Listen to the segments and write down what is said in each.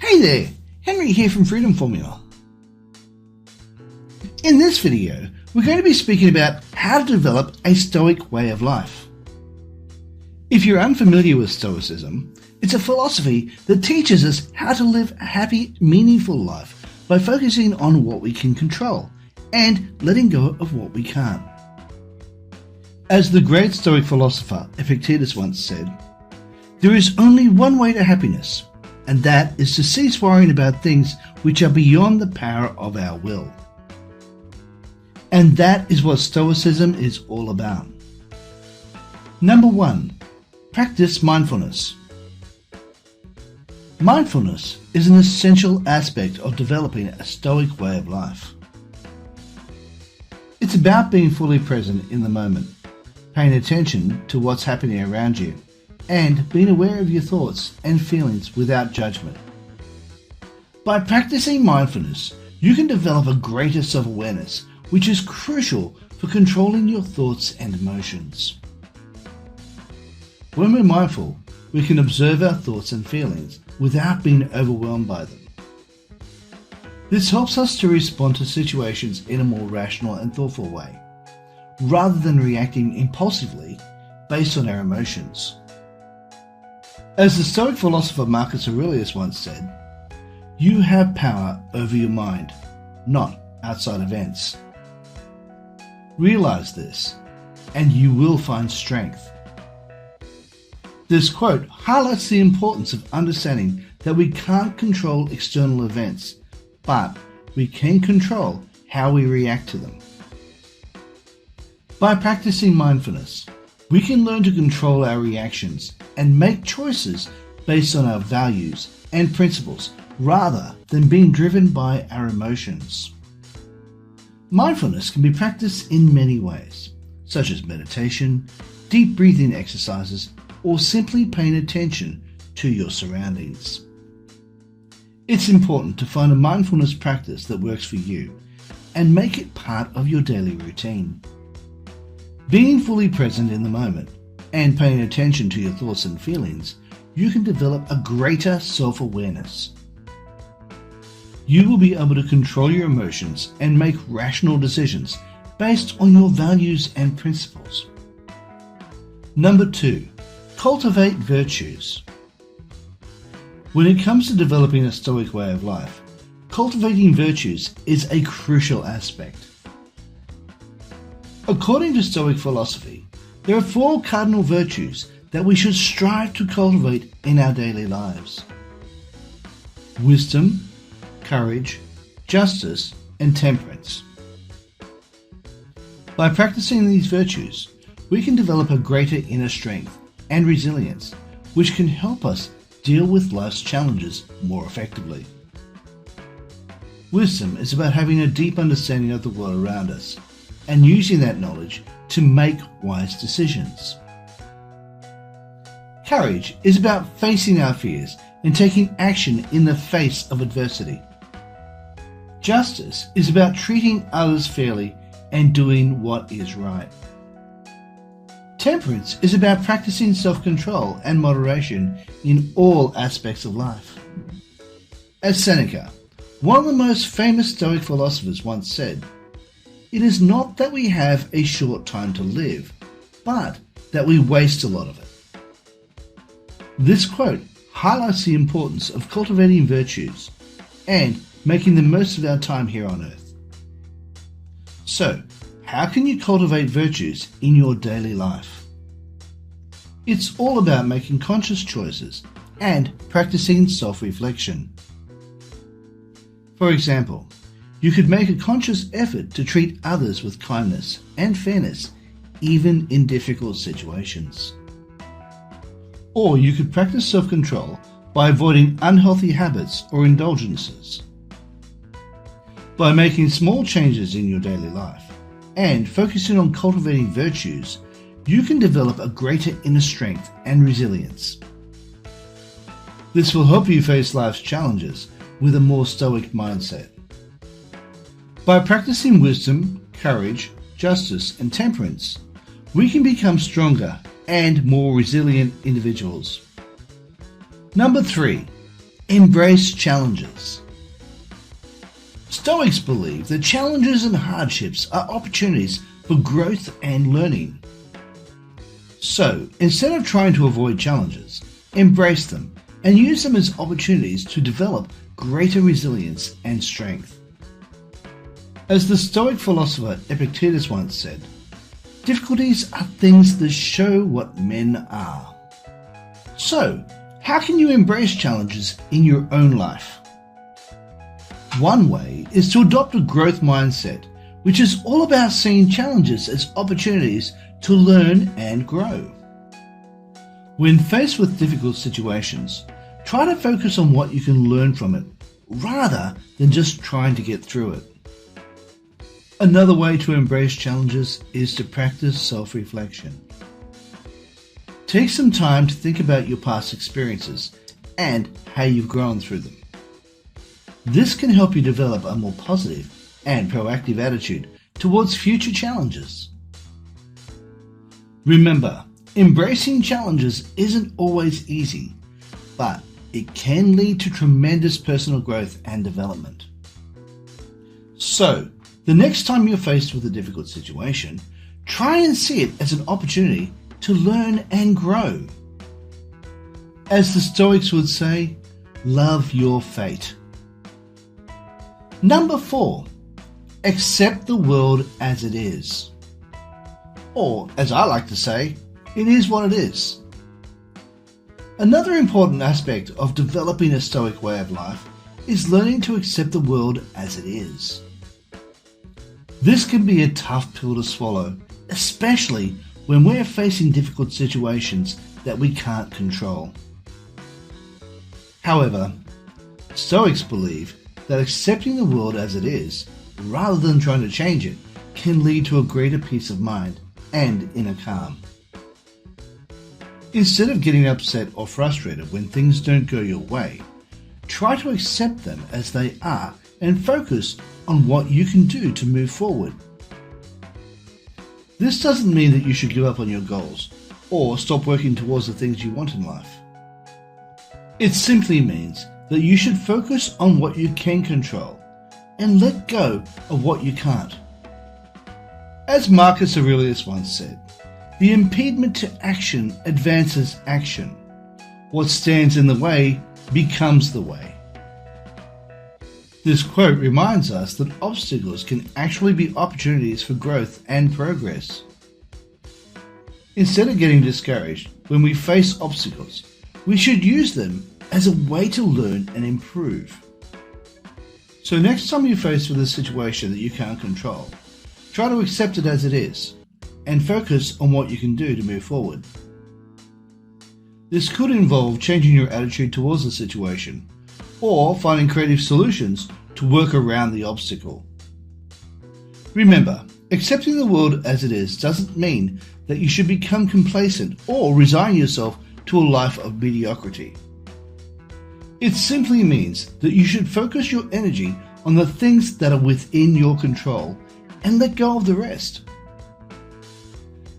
Hey there, Henry here from Freedom Formula. In this video, we're going to be speaking about how to develop a Stoic way of life. If you're unfamiliar with Stoicism, it's a philosophy that teaches us how to live a happy, meaningful life by focusing on what we can control and letting go of what we can't. As the great Stoic philosopher Epictetus once said, there is only one way to happiness, and that is to cease worrying about things which are beyond the power of our will. And that is what Stoicism is all about. Number 1. Practice mindfulness. Mindfulness is an essential aspect of developing a Stoic way of life. It's about being fully present in the moment, paying attention to what's happening around you, and being aware of your thoughts and feelings without judgment. By practicing mindfulness, you can develop a greater self-awareness, which is crucial for controlling your thoughts and emotions. When we're mindful, we can observe our thoughts and feelings without being overwhelmed by them. This helps us to respond to situations in a more rational and thoughtful way, rather than reacting impulsively based on our emotions. As the Stoic philosopher Marcus Aurelius once said, "You have power over your mind, not outside events." Realize this, and you will find strength. This quote highlights the importance of understanding that we can't control external events, but we can control how we react to them. By practicing mindfulness, we can learn to control our reactions and make choices based on our values and principles rather than being driven by our emotions. Mindfulness can be practiced in many ways, such as meditation, deep breathing exercises, or simply paying attention to your surroundings. It's important to find a mindfulness practice that works for you and make it part of your daily routine. Being fully present in the moment and paying attention to your thoughts and feelings, you can develop a greater self-awareness. You will be able to control your emotions and make rational decisions based on your values and principles. Number 2. Cultivate virtues. When it comes to developing a Stoic way of life, cultivating virtues is a crucial aspect. According to Stoic philosophy, there are 4 cardinal virtues that we should strive to cultivate in our daily lives: wisdom, courage, justice, and temperance. By practicing these virtues, we can develop a greater inner strength and resilience, which can help us deal with life's challenges more effectively. Wisdom is about having a deep understanding of the world around us and using that knowledge to make wise decisions. Courage is about facing our fears and taking action in the face of adversity. Justice is about treating others fairly and doing what is right. Temperance is about practicing self-control and moderation in all aspects of life. As Seneca, one of the most famous Stoic philosophers, once said, "It is not that we have a short time to live, but that we waste a lot of it." This quote highlights the importance of cultivating virtues and making the most of our time here on earth. So, how can you cultivate virtues in your daily life? It's all about making conscious choices and practicing self-reflection. For example, you could make a conscious effort to treat others with kindness and fairness, even in difficult situations. Or you could practice self-control by avoiding unhealthy habits or indulgences. By making small changes in your daily life and focusing on cultivating virtues, you can develop a greater inner strength and resilience. This will help you face life's challenges with a more Stoic mindset. By practicing wisdom, courage, justice, and temperance, we can become stronger and more resilient individuals. Number 3. Embrace challenges. Stoics believe that challenges and hardships are opportunities for growth and learning. So, instead of trying to avoid challenges, embrace them and use them as opportunities to develop greater resilience and strength. As the Stoic philosopher Epictetus once said, difficulties are things that show what men are. So, how can you embrace challenges in your own life? One way is to adopt a growth mindset, which is all about seeing challenges as opportunities to learn and grow. When faced with difficult situations, try to focus on what you can learn from it, rather than just trying to get through it. Another way to embrace challenges is to practice self-reflection. Take some time to think about your past experiences and how you've grown through them. This can help you develop a more positive and proactive attitude towards future challenges. Remember, embracing challenges isn't always easy, but it can lead to tremendous personal growth and development. So, the next time you're faced with a difficult situation, try and see it as an opportunity to learn and grow. As the Stoics would say, love your fate. Number 4, accept the world as it is. Or, as I like to say, it is what it is. Another important aspect of developing a Stoic way of life is learning to accept the world as it is. This can be a tough pill to swallow, especially when we're facing difficult situations that we can't control. However, Stoics believe that accepting the world as it is, rather than trying to change it, can lead to a greater peace of mind and inner calm. Instead of getting upset or frustrated when things don't go your way, try to accept them as they are and focus on what you can do to move forward. This doesn't mean that you should give up on your goals or stop working towards the things you want in life. It simply means that you should focus on what you can control and let go of what you can't. As Marcus Aurelius once said, the impediment to action advances action. What stands in the way becomes the way. This quote reminds us that obstacles can actually be opportunities for growth and progress. Instead of getting discouraged when we face obstacles, we should use them as a way to learn and improve. So next time you're faced with a situation that you can't control, try to accept it as it is and focus on what you can do to move forward. This could involve changing your attitude towards the situation or finding creative solutions to work around the obstacle. Remember, accepting the world as it is doesn't mean that you should become complacent or resign yourself to a life of mediocrity. It simply means that you should focus your energy on the things that are within your control and let go of the rest.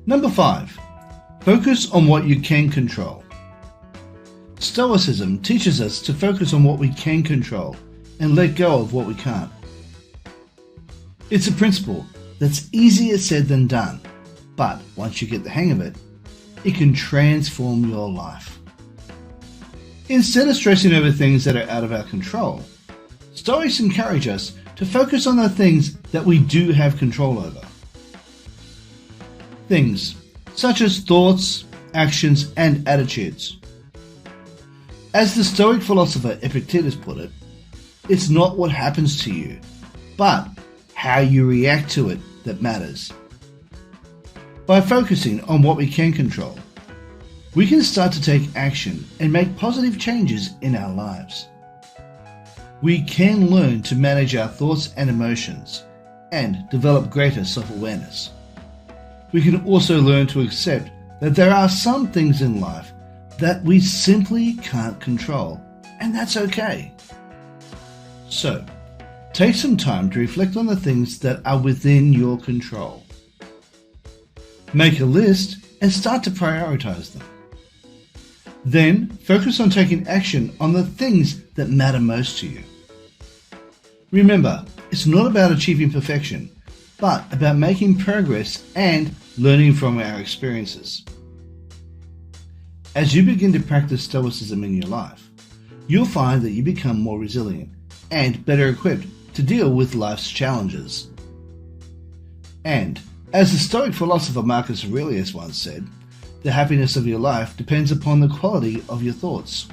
Number 5, focus on what you can control. Stoicism teaches us to focus on what we can control and let go of what we can't. It's a principle that's easier said than done, but once you get the hang of it, it can transform your life. Instead of stressing over things that are out of our control, Stoics encourage us to focus on the things that we do have control over. Things such as thoughts, actions, and attitudes. As the Stoic philosopher Epictetus put it, it's not what happens to you, but how you react to it that matters. By focusing on what we can control, we can start to take action and make positive changes in our lives. We can learn to manage our thoughts and emotions and develop greater self-awareness. We can also learn to accept that there are some things in life that we simply can't control, and that's okay. So, take some time to reflect on the things that are within your control. Make a list and start to prioritize them. Then focus on taking action on the things that matter most to you. Remember, it's not about achieving perfection, but about making progress and learning from our experiences. As you begin to practice Stoicism in your life, you'll find that you become more resilient and better equipped to deal with life's challenges. And, as the Stoic philosopher Marcus Aurelius once said, the happiness of your life depends upon the quality of your thoughts.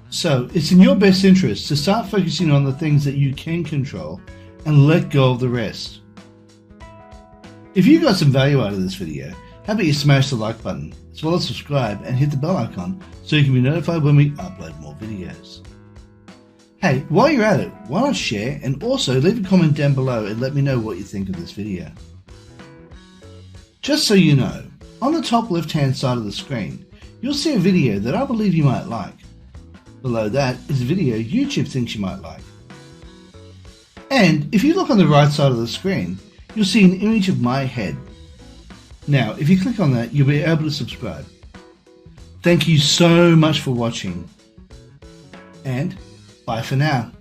So, it's in your best interest to start focusing on the things that you can control and let go of the rest. If you got some value out of this video, how about you smash the like button, as well as subscribe and hit the bell icon so you can be notified when we upload more videos. Hey, while you're at it, why not share and also leave a comment down below and let me know what you think of this video. Just so you know, on the top left hand side of the screen, you'll see a video that I believe you might like. Below that is a video YouTube thinks you might like. And if you look on the right side of the screen, you'll see an image of my head. Now, if you click on that, you'll be able to subscribe. Thank you so much for watching, and bye for now.